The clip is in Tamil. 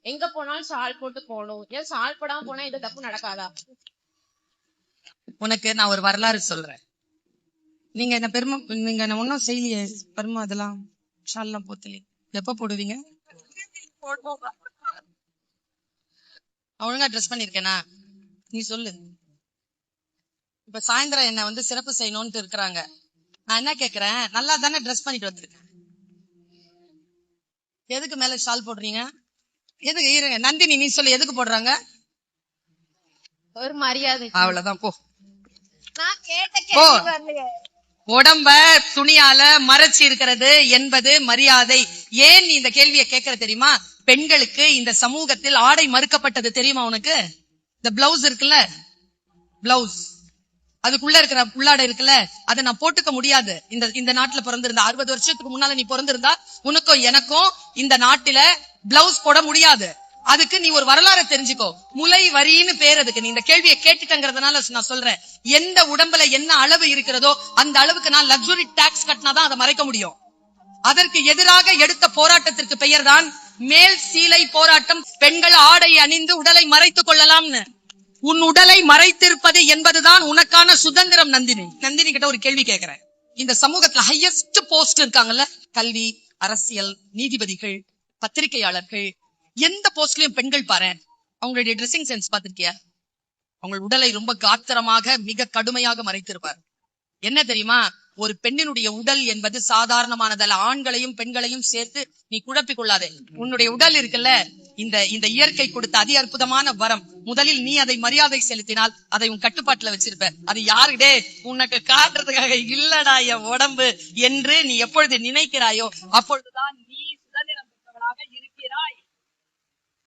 எங்க போனாலும் ஷால் போட்டு போகணும். ஏன் ஷால் போடாம போனா இது தப்பு நடக்காதா? உனக்கு நான் ஒரு வரலாறு சொல்றேன். நீங்க என்ன பெருமை, நீங்க என்ன ஒன்னும் செய்யலையே பெருமை, அதெல்லாம் ஷால்லாம் போத்தலையே, எப்ப போடுவீங்க? ஒழுங்கா ட்ரெஸ் பண்ணிருக்கேனா? நீ சொல்லு. இப்ப சாயந்தரம் என்ன வந்து சிறப்பு செய்யணும்னு இருக்கிறாங்க. நான் என்ன கேக்குறேன், நல்லா தானே ட்ரெஸ் பண்ணிட்டு வந்திருக்கேன், எதுக்கு மேல ஷால் போடுறீங்க? எதுக்கு? இருங்க நந்தினி, நீ சொல்லு, எதுக்கு போடுறாங்க? ஒரு மரியாதை. அவ்வளவுதான், போ. நான் கேட்ட கேள்வி வரலையே. உடம்ப துணியால மறைச்சு இருக்கிறது என்பது மரியாதை. ஏன் நீ இந்த கேள்வியை கேட்கற தெரியுமா? பெண்களுக்கு இந்த சமூகத்தில் ஆடை மறுக்கப்பட்டது தெரியுமா உனக்கு? இந்த பிளவுஸ் இருக்குல்ல, பிளவுஸ், அதுக்குள்ள இருக்கிற உள்ளாடை இருக்குல்ல, அதை நான் போட்டுக்க முடியாது. இந்த நாட்டுல பிறந்திருந்தா 60 வருஷத்துக்கு முன்னால நீ பிறந்திருந்தா உனக்கும் எனக்கும் இந்த நாட்டில பிளவுஸ் போட முடியாது. அதுக்கு நீ ஒரு வரலாறு தெரிஞ்சுக்கோ. முலை வரின்னு பேர் அதுக்கு. நீ இந்த கேள்வியை கேட்டுட்டங்கிறதுனால நான் சொல்றேன், எந்த உடம்புல என்ன அளவு இருக்கிறதோ அந்த அளவுக்கு நான் லக்ஸுரி டாக்ஸ் கட்டினாதான் அதை மறைக்க முடியும். அதற்கு எதிராக எடுத்த போராட்டத்திற்கு பெயர் தான் மேல் சீலை போராட்டம். பெண்கள் ஆடை அணிந்து உடலை மறைத்துக் கொள்ளலாம்னு. உன் உடலை மறைத்திருப்பது என்பதுதான் உனக்கான சுதந்திரம். நந்தினி கிட்ட ஒரு கேள்வி கேட்கிறேன். இந்த சமூகத்துல ஹையஸ்ட் போஸ்ட் இருக்காங்கல்ல, கல்வி, அரசியல், நீதிபதிகள், பத்திரிகையாளர்கள், எந்த போஸ்ட்லயும் பெண்கள் பாரு, அவங்களுடைய ட்ரெஸ்ஸிங் சென்ஸ் பார்த்திருக்கியா? அவங்க உடலை ரொம்ப காத்திரமாக மிக கடுமையாக மறைத்திருப்பார். என்ன தெரியுமா? ஒரு பெண்ணினுடைய உடல் என்பது சாதாரணமானதல்ல. ஆண்களையும் பெண்களையும் சேர்த்து நீ குழப்பிக் கொள்ளாதே. உன்னுடைய உடல் இருக்குல்ல, இந்த இயற்கை கொடுத்த அதி அற்புதமான வரம். முதலில் நீ அதை மரியாதை செலுத்தினால் அதை உன் கட்டுப்பாட்டுல வச்சிருப்ப. அது யாருடே உனக்கு காட்டுறதுக்காக இல்லடா என் உடம்பு என்று நீ எப்பொழுது நினைக்கிறாயோ அப்பொழுதுதான் நீ சுதந்திரம் பெற்றவளாக இருக்கிறாய்.